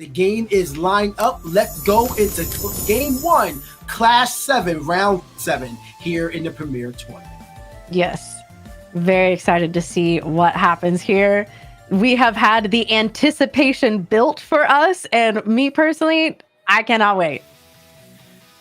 The game is lined up. Let's go into game 1, Clash 7, round 7 here in the Premier Tournament. Yes. Very excited to see what happens here. We have had the anticipation built for us, and me personally, I cannot wait.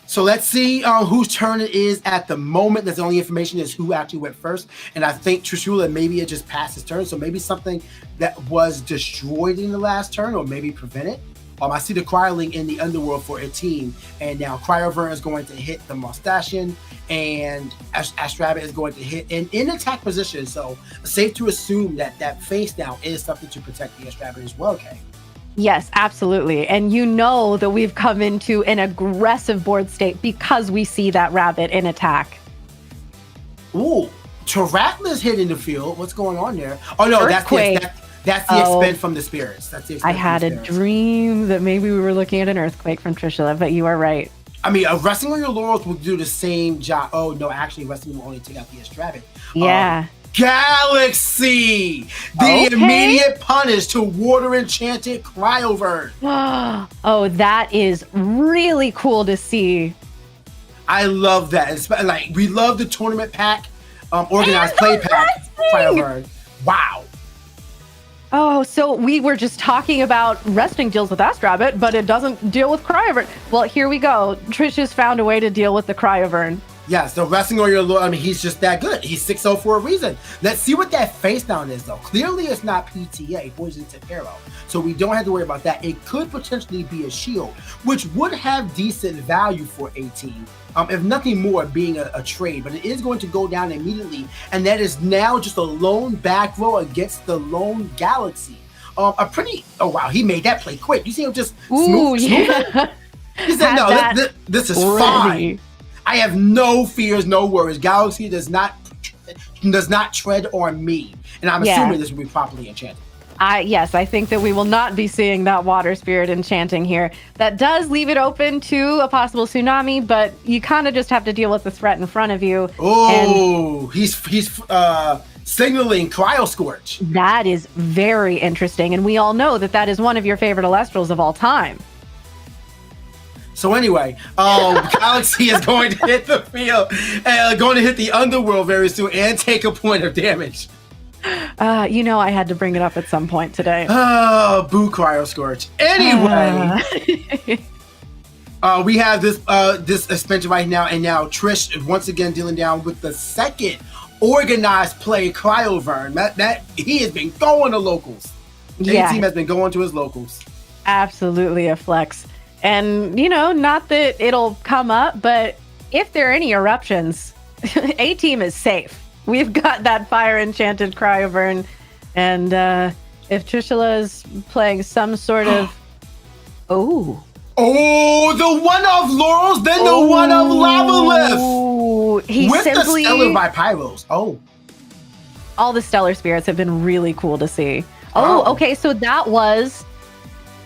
So let's see whose turn it is at the moment. That's the only information is who actually went first. And I think Trishula, maybe it just passed his turn. So maybe something that was destroyed in the last turn or maybe prevented. I see the Cryoling in the Underworld for Ateam. And now Cryovern is going to hit the Mustachian. And Astrabbit is going to hit in attack position. So safe to assume that that face down is something to protect the Astrabbit as well, Kay. Yes, absolutely. And you know that we've come into an aggressive board state because we see that rabbit in attack. Ooh, Taratla's hitting the field. What's going on there? Oh, no, Earthquake. that's the expend from the spirits. That's the I had a dream that maybe we were looking at an earthquake from Trishula, but you are right. I mean, resting on your laurels will do the same job. Oh, no, actually, resting will only take out the Astrabbit. Yeah. Galaxy! The immediate punish to Water Enchanted Cryovern. Oh, that is really cool to see. I love that. It's like, we love the tournament pack, organized play pack, Cryovern. Wow. Oh, so we were just talking about resting deals with Astrabbit, but it doesn't deal with Cryovern. Well, here we go. Trish has found a way to deal with the Cryovern. Yeah, so resting on your lord, I mean, he's just that good. He's 6-0 for a reason. Let's see what that face down is, though. Clearly, it's not PTA, Poison Tip Arrow. So we don't have to worry about that. It could potentially be a shield, which would have decent value for Ateam. If nothing more, being a trade. But it is going to go down immediately. And that is now just a lone back row against the lone Galaxy. Oh, wow, he made that play quick. You see him just smooth it? He said, no, this is fine. I have no fears, no worries. Galaxy does not tread on me. And I'm assuming this will be properly enchanted. Yes, I think that we will not be seeing that water spirit enchanting here. That does leave it open to a possible tsunami, but you kind of just have to deal with the threat in front of you. Oh, he's signaling Cryo Scorch. That is very interesting, and we all know that that is one of your favorite Elestrals of all time. So anyway, Galaxy is going to hit the field and going to hit the Underworld very soon and take a point of damage. You know, I had to bring it up at some point today. Oh, boo, Cryo Scorch. Anyway, we have this expansion right now, and now Trish once again dealing down with the second organized play, Cryovern. That he has been going to locals. Ateam has been going to his locals. Absolutely a flex. And, you know, not that it'll come up, but if there are any eruptions, Ateam is safe. We've got that fire enchanted Cryovern. And if Trishula is playing some sort of... Oh, the one of Laurels, then the one of Lavalith. With simply... the Stellar by Pyros. All the Stellar Spirits have been really cool to see. Okay, so that was...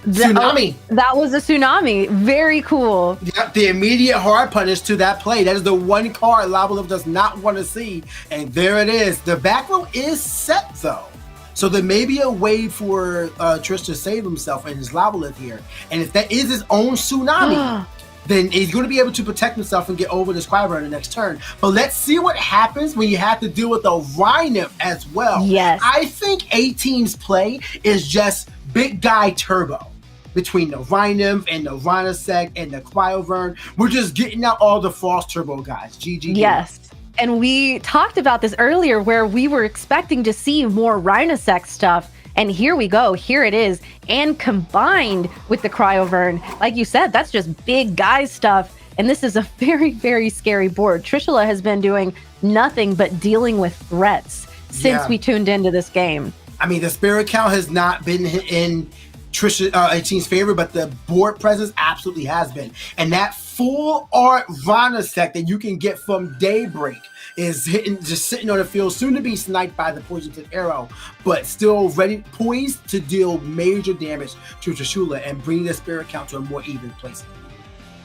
Tsunami. That was a tsunami. Very cool. Yep, the immediate hard punish to that play. That is the one card Lavalith does not want to see. And there it is. The back row is set, though. So there may be a way for Trish to save himself and his Lavalith here. And if that is his own tsunami, then he's going to be able to protect himself and get over this Cryovern the next turn. But let's see what happens when you have to deal with a Rhino as well. Yes. I think Ateam's play is just big guy turbo. Between the Rhino and the Rhinosec and the Cryovern, we're just getting out all the Frost Turbo guys. GG. Yes. And we talked about this earlier where we were expecting to see more Rhinosec stuff. And here we go. Here it is. And combined with the Cryovern, like you said, that's just big guy stuff. And this is a very, very scary board. Trishula has been doing nothing but dealing with threats since we tuned into this game. I mean, the spirit count has not been in Ateam's favor, but the board presence absolutely has been. And that full art Rhinosec that you can get from Daybreak is just sitting on the field, soon to be sniped by the Poison Tip Arrow, but still poised to deal major damage to Trishula and bring the spirit count to a more even place.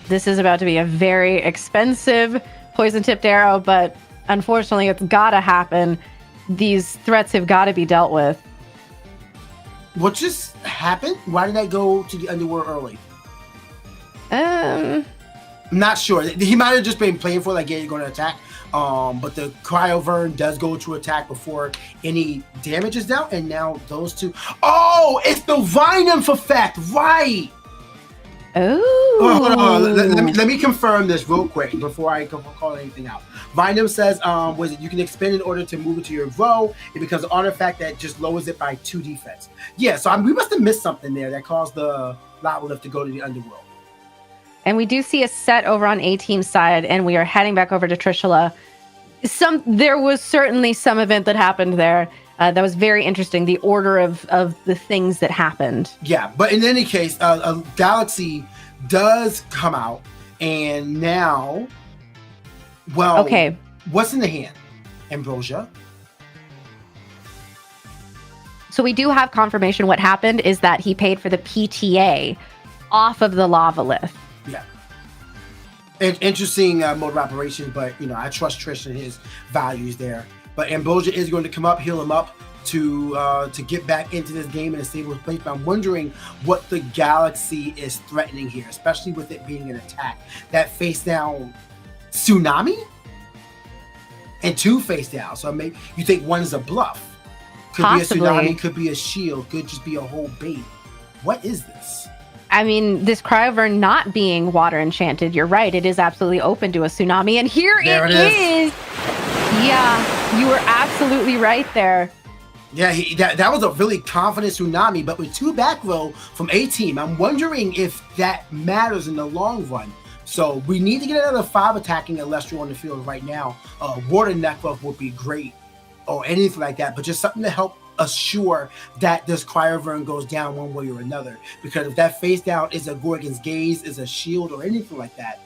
This is about to be a very expensive Poison Tipped Arrow, but unfortunately it's gotta happen. These threats have got to be dealt with. What just happened? Why did I go to the underworld early? I'm not sure. He might have just been playing for like, yeah, you're going to attack. But the Cryovern does go to attack before any damage is dealt, and now those two. Oh, it's the Vynymph effect, right? Oh, let me confirm this real quick before I call anything out. Vynymph says, was it you can expend in order to move it to your row. It becomes an artifact that just lowers it by 2 defense. Yeah, so we must have missed something there that caused the Lava to go to the underworld. And we do see a set over on A-Team's side, and we are heading back over to Trishula. There was certainly some event that happened there that was very interesting, the order of the things that happened. Yeah, but in any case, a Galaxy does come out, and now, well, okay, what's in the hand? Ambrosia. So we do have confirmation. What happened is that he paid for the PTA off of the Lavalith. Yeah. Interesting mode of operation, but I trust Trish and his values there. But Ambrosia is going to come up, heal him up to get back into this game in a stable place. But I'm wondering what the Galaxy is threatening here, especially with it being an attack. That face down tsunami and 2 face down. So maybe you think one's a bluff. Could Possibly. Be a tsunami, could be a shield, could just be a whole bait. What is this? I mean, this Cryovern not being water enchanted, you're right. It is absolutely open to a tsunami. And here it is. Yeah, you were absolutely right there. Yeah, that was a really confident tsunami, but with 2 back row from A-Team, I'm wondering if that matters in the long run. So we need to get another 5 attacking Elestral on the field right now. Water Necklace would be great, or anything like that, but just something to help assure that this Cryovern goes down one way or another. Because if that face down is a Gorgon's Gaze, is a shield, or anything like that,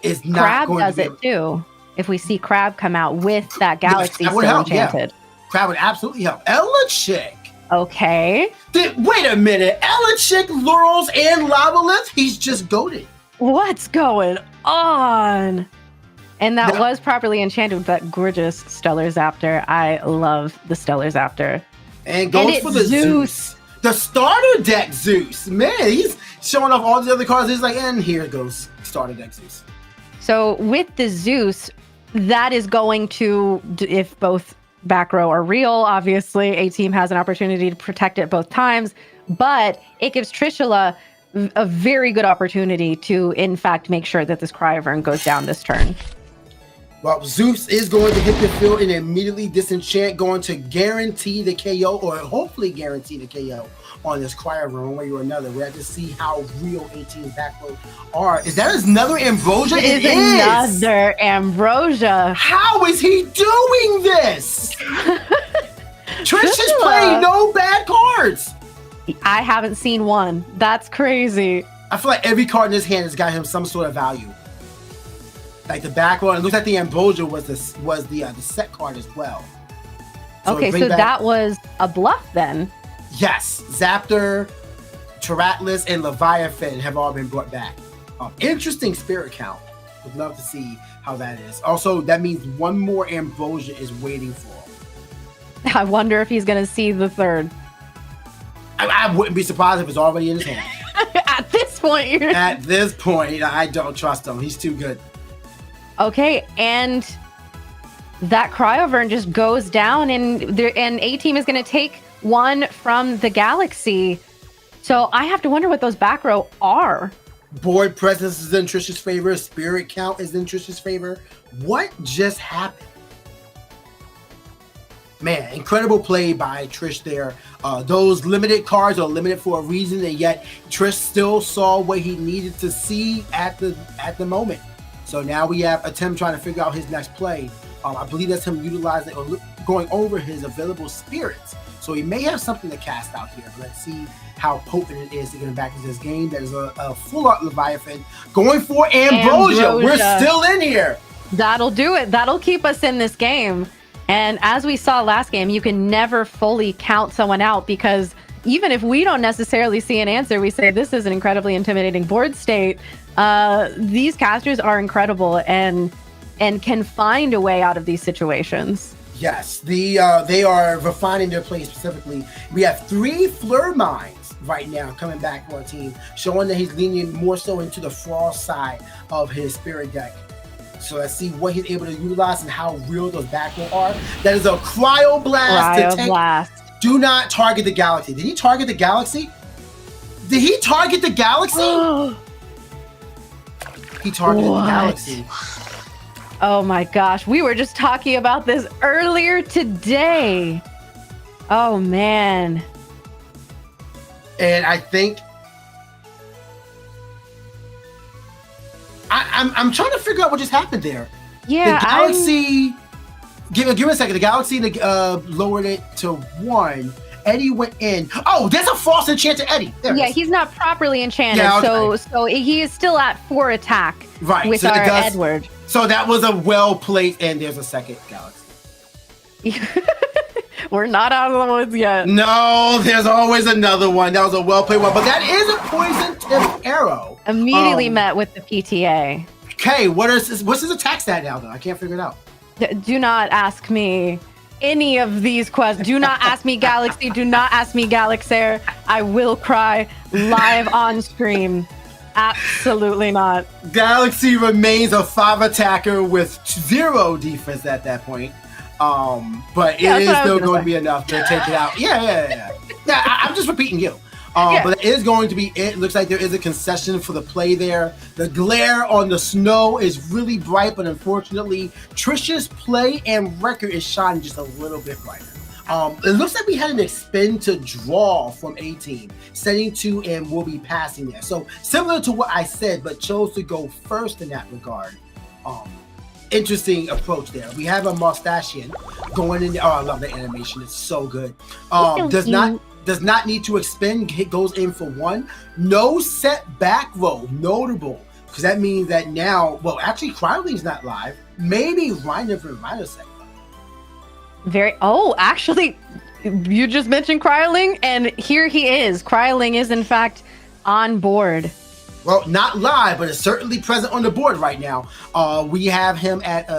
it's not Crab going does to be it too. If we see Crab come out with that Galaxy still enchanted. Yeah. Crab would absolutely help. Elechick. Okay. Wait a minute. Elechick, Laurels, and Lavalith? He's just goated. What's going on? And that was properly enchanted with that gorgeous Stellar Zaptor. I love the Stellar Zaptor. And goes for the Zeus. The starter deck Zeus. Man, he's showing off all the other cards. He's like, and here goes starter deck Zeus. So with the Zeus, that is going to, if both back row are real, obviously, A-Team has an opportunity to protect it both times. But it gives Trishula a very good opportunity to, in fact, make sure that this Cryovern goes down this turn. Well, Zeus is going to hit the field and immediately disenchant, going to guarantee the KO, or hopefully guarantee the KO on this Cryovern one way or another. We have to see how real A-Team's backload are. Is that another Ambrosia? It is another Ambrosia. How is he doing this? Trish is playing no bad cards. I haven't seen one. That's crazy. I feel like every card in his hand has got him some sort of value. Like the back row, it looks like the Ambrosia was the set card as well. So okay, so that was a bluff then. Yes, Zaptor, Tyratlis, and Leviathan have all been brought back. Interesting spirit count. Would love to see how that is. Also, that means one more Ambrosia is waiting for him. I wonder if he's going to see the third. I wouldn't be surprised if it's already in his hand. At this point, At this point, I don't trust him. He's too good. Okay, and that Cryovern just goes down, and A-Team is going to take one from the Galaxy. So I have to wonder what those back row are. Board presence is in Trish's favor. Spirit count is in Trish's favor. What just happened? Man, incredible play by Trish there. Those limited cards are limited for a reason, and yet Trish still saw what he needed to see at the moment. So now we have Ateam trying to figure out his next play. I believe that's him utilizing or going over his available spirits. So he may have something to cast out here. But let's see how potent it is to get him back into this game. There's a full art Leviathan going for Ambrosia. We're still in here. That'll do it. That'll keep us in this game. And as we saw last game, you can never fully count someone out, because even if we don't necessarily see an answer, we say this is an incredibly intimidating board state. These casters are incredible and can find a way out of these situations. Yes, they are refining their play specifically. We have 3 Fleur Mines right now coming back to our team, showing that he's leaning more so into the Frost side of his Spirit deck. So let's see what he's able to utilize and how real those back row are. That is a Cryo Blast to take. Blast. Do not target the Galaxy. Did he target the Galaxy? Did he target the Galaxy? He targeted the Galaxy. Oh my gosh, we were just talking about this earlier today. Oh man. And I think I'm trying to figure out what just happened there. Yeah, the Galaxy. Give me a second. The Galaxy lowered it to 1. Eddie went in. Oh, there's a Frost enchanted Eddie. He's not properly enchanted, Yeah, okay. so he is still at 4 attack with so our Edward. So that was a well played, and there's a second Galaxy. We're not out of the woods yet. No, there's always another one. That was a well played one, but that is a poison tip arrow. Immediately met with the PTA. Okay, what's his attack stat now though? I can't figure it out. Do not ask me any of these questions. Do not ask me Galaxy. Do not ask me Galaxair. I will cry live on stream. Absolutely not. Galaxy remains a 5 attacker with 0 defense at that point. But it is still going to be enough to take it out. Yeah. I'm just repeating you. But it is going to be it. Looks like there is a concession for the play there. The glare on the snow is really bright, but unfortunately, Trisha's play and record is shining just a little bit brighter. It looks like we had an expend to draw from Ateam, setting 2 and will be passing there. So similar to what I said, but chose to go first in that regard. Interesting approach there. We have a Mustachian going in. Oh, I love the animation. It's so good. Does not need to expend. It goes in for 1. No set back row. Notable. Because that means that now, well, actually, Cryling's not live. Maybe Reiner for Rhinosec. Actually, you just mentioned Kryling, and here he is. Kryling is, in fact, on board. Well, not live, but it's certainly present on the board right now. We have him at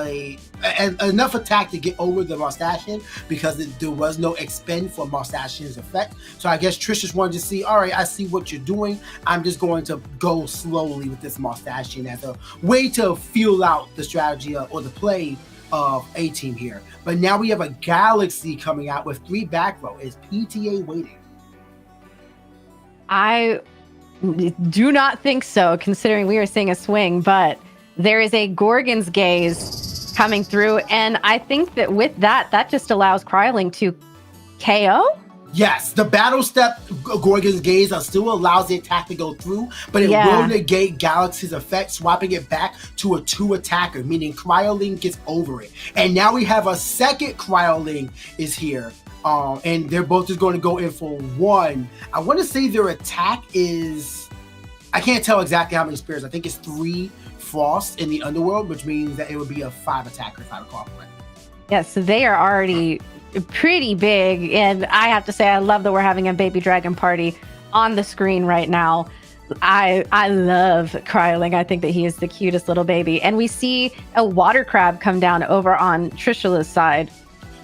enough attack to get over the Mustachian because there was no expend for Mustachian's effect. So I guess Trish just wanted to see, all right, I see what you're doing. I'm just going to go slowly with this Mustachian as a way to feel out the strategy or the play of Ateam here. But now we have a Galaxy coming out with 3 back row. Is PTA waiting? I do not think so, considering we are seeing a swing, but there is a Gorgon's Gaze coming through, and I think that with that just allows Kryling to KO? Yes, the battle step Gorgon's Gaze still allows the attack to go through, but it will negate Galaxy's effect, swapping it back to a 2 attacker, meaning Cryoling gets over it. And now we have a second Cryoling is here. And they're both just going to go in for 1. I want to say their attack is, I can't tell exactly how many spears. I think it's 3 Frost in the Underworld, which means that it would be a 5 attacker if I recall correctly. Yeah, so they are already pretty big. And I have to say, I love that we're having a baby dragon party on the screen right now. I love Kryling. I think that he is the cutest little baby. And we see a water crab come down over on Trishula's side.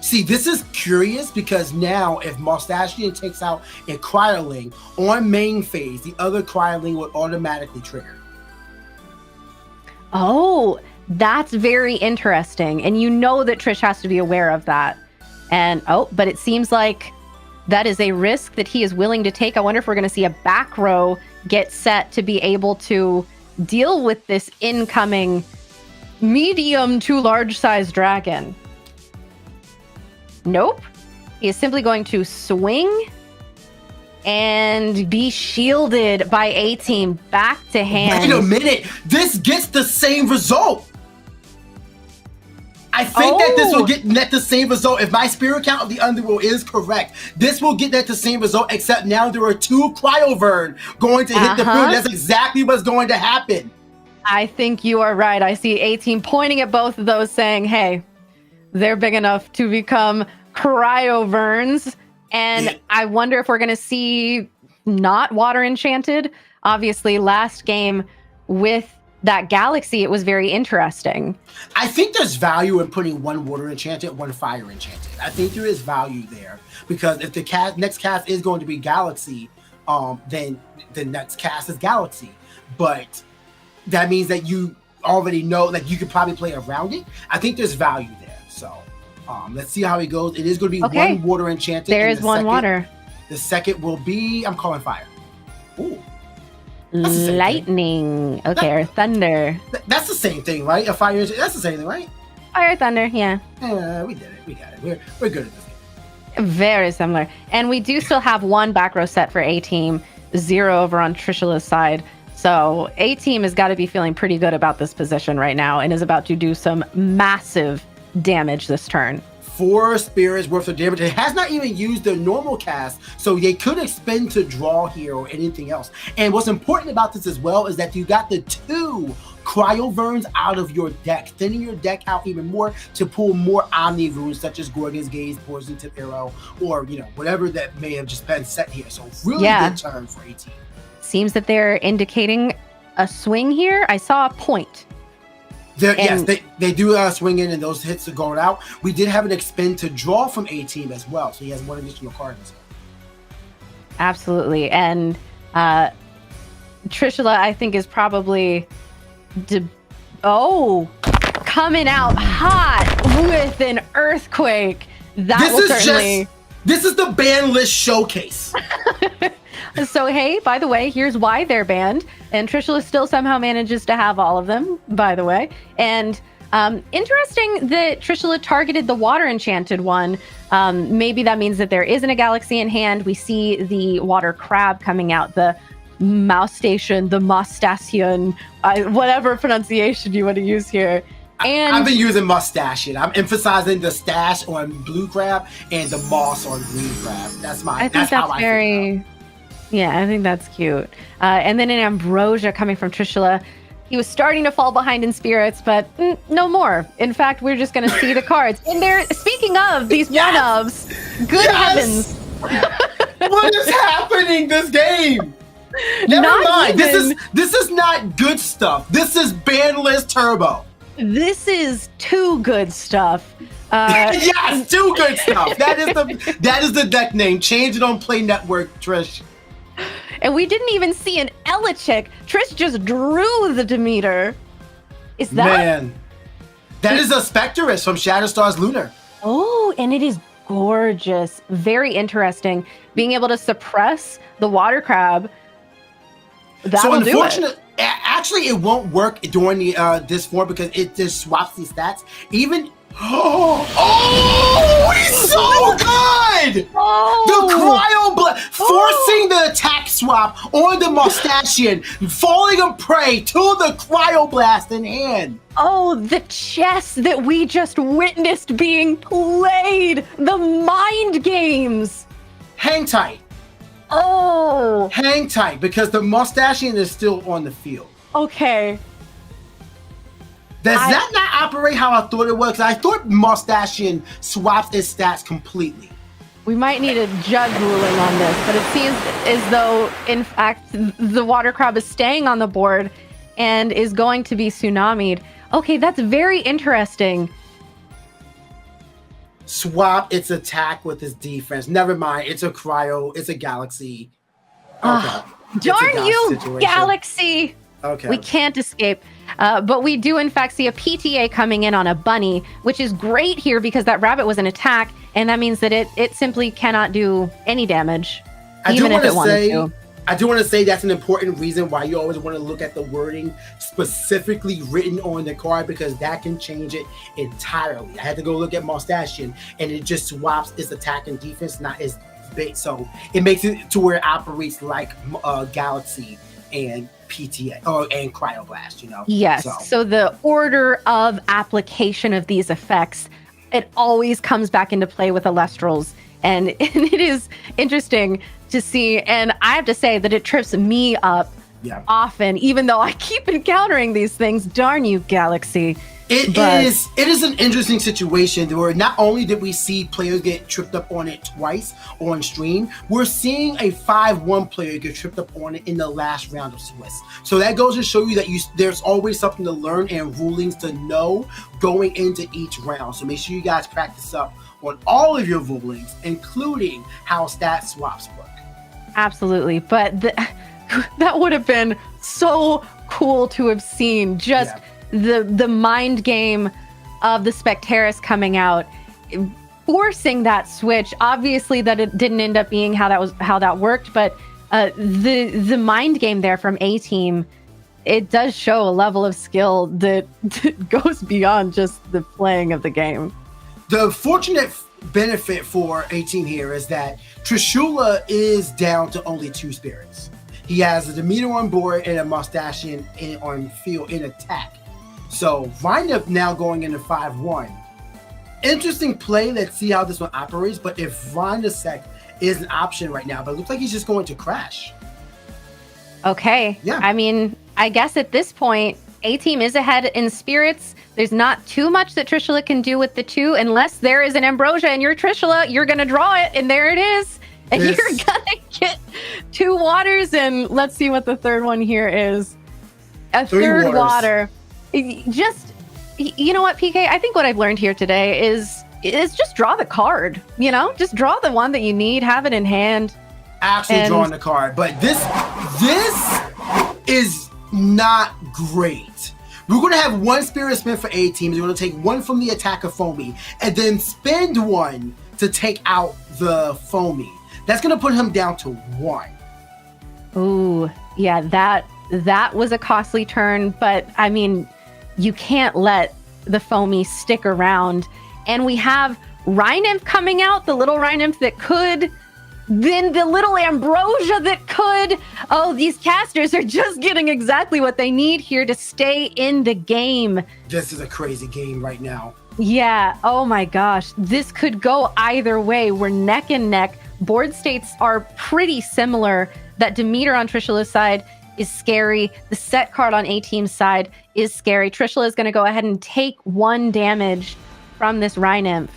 See, this is curious because now if Mustachian takes out a Cryoling on main phase, the other Cryoling would automatically trigger. Oh, that's very interesting. And you know that Trish has to be aware of that. And but it seems like that is a risk that he is willing to take. I wonder if we're going to see a back row get set to be able to deal with this incoming medium to large size dragon. Nope. He is simply going to swing and be shielded by Ateam back to hand. Wait a minute. This gets the same result. I think that this will get net the same result. If my spirit count of the Underworld is correct, this will get net the same result, except now there are 2 Cryovern going to hit the field. That's exactly what's going to happen. I think you are right. I see Ateam pointing at both of those saying, hey, they're big enough to become Cryoverns. And I wonder if we're going to see not Water Enchanted. Obviously, last game with that Galaxy, it was very interesting. I think there's value in putting one water enchanted, one fire enchanted. I think there is value there because if the next cast is going to be Galaxy, then the next cast is Galaxy. But that means that you already know that you could probably play around it. I think there's value there. So let's see how it goes. It is going to be one water enchanted. There is one water. The second will be, I'm calling fire. Ooh. Lightning. Okay, or thunder. That's the same thing, right? A fire. That's the same thing, right? Fire, thunder. Yeah. We did it. We got it. We're good at this game. Very similar. And we do still have one back row set for A-Team, 0 over on Trishula's side. So A-Team has got to be feeling pretty good about this position right now and is about to do some massive damage this turn. 4 spirits worth of damage. It has not even used the normal cast, so they could expend to draw here or anything else. And what's important about this as well is that you got the 2 Cryoverns out of your deck, thinning your deck out even more to pull more Omni runes such as Gorgon's Gaze, Poison Tip Arrow, or whatever that may have just been set here. So really good turn for A-Team. Seems that they're indicating a swing here. I saw a point. Yes, they do swing in and those hits are going out. We did have an expend to draw from A-Team as well, so he has 1 additional card in his hand. Absolutely. And Trishula, I think, is probably coming out hot with an earthquake. This is the ban list showcase. So, hey, by the way, here's why they're banned. And Trishula still somehow manages to have all of them, by the way. And interesting that Trishula targeted the water enchanted one. Maybe that means that there isn't a Galaxy in hand. We see the water crab coming out, the Moustachian, the Mustachian, whatever pronunciation you want to use here. And I've been using Mustachian. I'm emphasizing the stash on blue crab and the moss on green crab. That's my. I think that's very. Yeah, I think that's cute. And then an Ambrosia coming from Trishula. He was starting to fall behind in spirits, but no more. In fact, we're just going to see the cards. And they're speaking of these one-ofs. Good heavens! What is happening this game? Never mind. This is not good stuff. This is ban list turbo. This is too good stuff. Yes, too good stuff. That is the deck name. Change it on Play Network, Trish. And we didn't even see an Elichick. Trish just drew the Demeter. Is that? Man, that is a Spectress from Shatterstar's Lunar. Oh, and it is gorgeous. Very interesting. Being able to suppress the water crab. That'll do it. Actually, it won't work during the this form because it just swaps these stats. Even he's so good! The cryo forcing the attack swap on the Mustachian, falling a prey to the cryoblast in hand. Oh, the chess that we just witnessed being played! The mind games! Hang tight. Oh! Hang tight because the Mustachian is still on the field. Okay. Does that not operate how I thought it was? I thought Mustachian swaps its stats completely. We might need a judge ruling on this, but it seems as though, in fact, the water crab is staying on the board and is going to be tsunamied. Okay, that's very interesting. Swap its attack with its defense. Never mind. It's a cryo. It's a Galaxy. Okay. Darn you, Galaxy! Okay. We can't escape. But we do, in fact, see a PTA coming in on a bunny, which is great here because that rabbit was an attack, and that means that it simply cannot do any damage, even if it wanted to. I do want to say that's an important reason why you always want to look at the wording specifically written on the card because that can change it entirely. I had to go look at Mustachian, and it just swaps its attack and defense, not its bait. So it makes it to where it operates like Galaxy and PTA and Cryoblast, Yes. So the order of application of these effects, it always comes back into play with Elestrals. And it is interesting to see. And I have to say that it trips me up often, even though I keep encountering these things. Darn you, Galaxy. It is an interesting situation where not only did we see players get tripped up on it twice on stream, we're seeing a 5-1 player get tripped up on it in the last round of Swiss. So that goes to show you that there's always something to learn and rulings to know going into each round. So make sure you guys practice up on all of your rulings, including how stat swaps work. Absolutely. But that would have been so cool to have seen just the mind game of the Spectaris coming out, forcing that switch. Obviously that it didn't end up being how that worked, but the mind game there from A-Team, it does show a level of skill that goes beyond just the playing of the game. The fortunate benefit for A-Team here is that Trishula is down to only 2 spirits. He has a Demeter on board and a Mustachian on field in attack. So Rhino now going into 5-1. Interesting play. Let's see how this one operates. But if Rhino-Sec is an option right now, but it looks like he's just going to crash. Okay. Yeah. I mean, I guess at this point, A-Team is ahead in spirits. There's not too much that Trishula can do with the 2, unless there is an Ambrosia and you're Trishula, you're going to draw it, and there it is. And you're going to get 2 waters, and let's see what the third one here is. A third water. Just, you know what, PK? I think what I've learned here today is just draw the card. You know, just draw the one that you need, have it in hand. Actually drawing the card. But this is not great. We're going to have 1 spirit spin for A-Team. We're going to take 1 from the attack of Foamy and then spend 1 to take out the Foamy. That's going to put him down to 1. Ooh, yeah, that was a costly turn, but I mean, you can't let the Foamy stick around. And we have Rhynymph coming out, the little Rhynymph that could, then the little Ambrosia that could. Oh, these casters are just getting exactly what they need here to stay in the game. This is a crazy game right now. Yeah, oh my gosh. This could go either way. We're neck and neck. Board states are pretty similar. That Demeter on Trishula's side is scary. The set card on A-Team's side is scary. Trishula is going to go ahead and take 1 damage from this Rhynymph.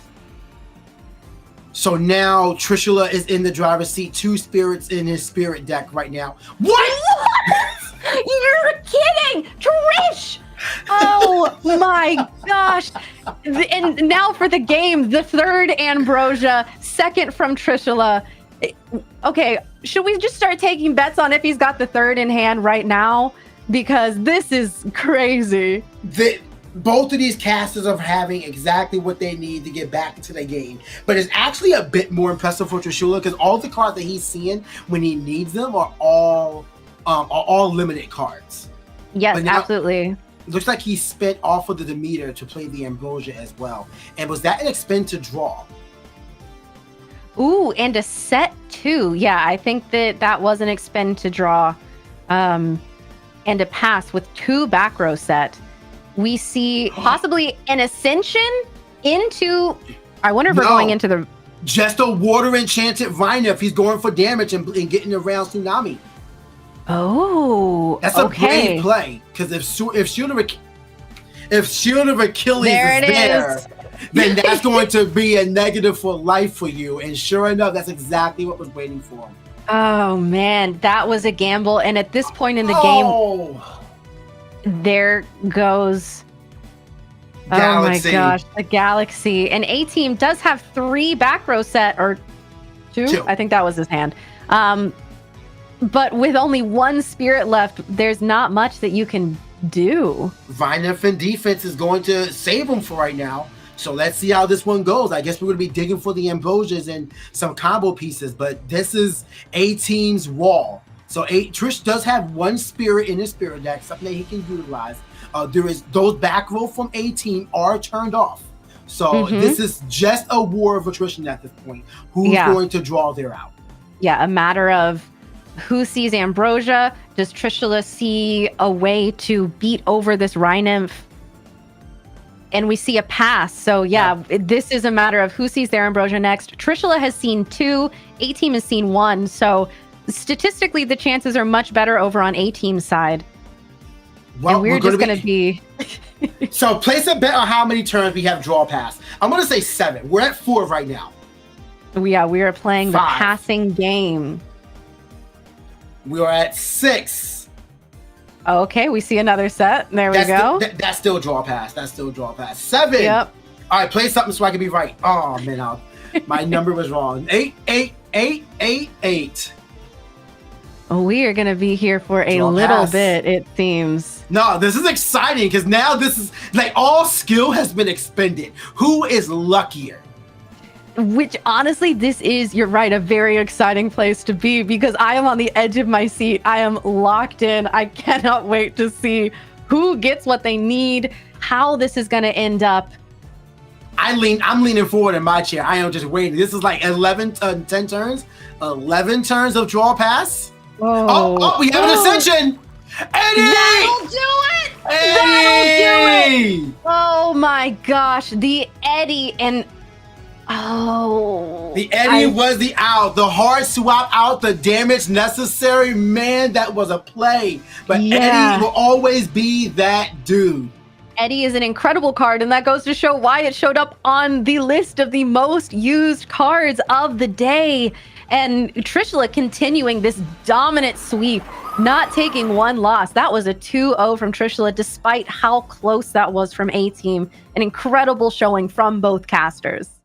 So now Trishula is in the driver's seat. 2 spirits in his spirit deck right now. What? You're kidding! Trish! Oh my gosh. And now for the game, the 3rd Ambrosia, 2nd from Trishula. Okay, should we just start taking bets on if he's got the 3rd in hand right now? Because this is crazy. Both of these casters are having exactly what they need to get back into the game. But it's actually a bit more impressive for Trishula because all the cards that he's seeing when he needs them are all limited cards. Yes, now, absolutely. Looks like he spent off of the Demeter to play the Ambrosia as well. And was that an expend to draw? Ooh, and a set 2. Yeah, I think that was an expend to draw. And a pass with 2 back row set. We see possibly an ascension into... I wonder if we're going into the... Just a water enchanted Rhino if he's going for damage and getting around Tsunami. Oh, that's a brave play. Because if Shield of Achilles is there, then that's going to be a negative for life for you. And sure enough, that's exactly what was waiting for him. Oh, man. That was a gamble. And at this point in the game... There goes. Galaxy. Oh my gosh, the Galaxy. And A-Team does have 3 back row set, or 2? I think that was his hand. But with only 1 spirit left, there's not much that you can do. Rhyniph in defense is going to save him for right now. So let's see how this one goes. I guess we're going to be digging for the Ambrosias and some combo pieces, but this is A-Team's wall. So Trish does have 1 spirit in his spirit deck, something that he can utilize. There is those back row from A-Team are turned off. So this is just a war of attrition at this point. Who's going to draw their out? Yeah, a matter of who sees Ambrosia. Does Trishula see a way to beat over this Rhynymph? And we see a pass. So this is a matter of who sees their Ambrosia next. Trishula has seen 2. A-Team has seen 1. So statistically, the chances are much better over on A-Team's side. Well, and we're just going to be... So place a bet on how many turns we have draw pass. I'm going to say 7. We're at 4 right now. Yeah, we are playing 5. the passing game. We are at 6. Okay, we see another set. There we go. That's still draw pass. That's still draw pass. 7. Yep. All right, play something so I can be right. Oh, man, my number was wrong. 8, 8, 8, 8, 8. We are going to be here for a Draw little pass. bit, it seems. No, this is exciting because now this is like all skill has been expended. Who is luckier? Which honestly, you're right, a very exciting place to be because I am on the edge of my seat. I am locked in. I cannot wait to see who gets what they need, how this is going to end up. I'm leaning forward in my chair. I am just waiting. This is like 10 turns. 11 turns of draw pass. Oh, we have an ascension. Eddie! That'll do it! Eddie! That'll do it! Oh my gosh, the Eddie and... The Eddie was the out. The hard swap out, the damage necessary. Man, that was a play. But yeah. Eddie will always be that dude. Eddie is an incredible card, and that goes to show why it showed up on the list of the most used cards of the day. And Trishula continuing this dominant sweep, not taking one loss. That was a 2-0 from Trishula, despite how close that was from Ateam. An incredible showing from both casters.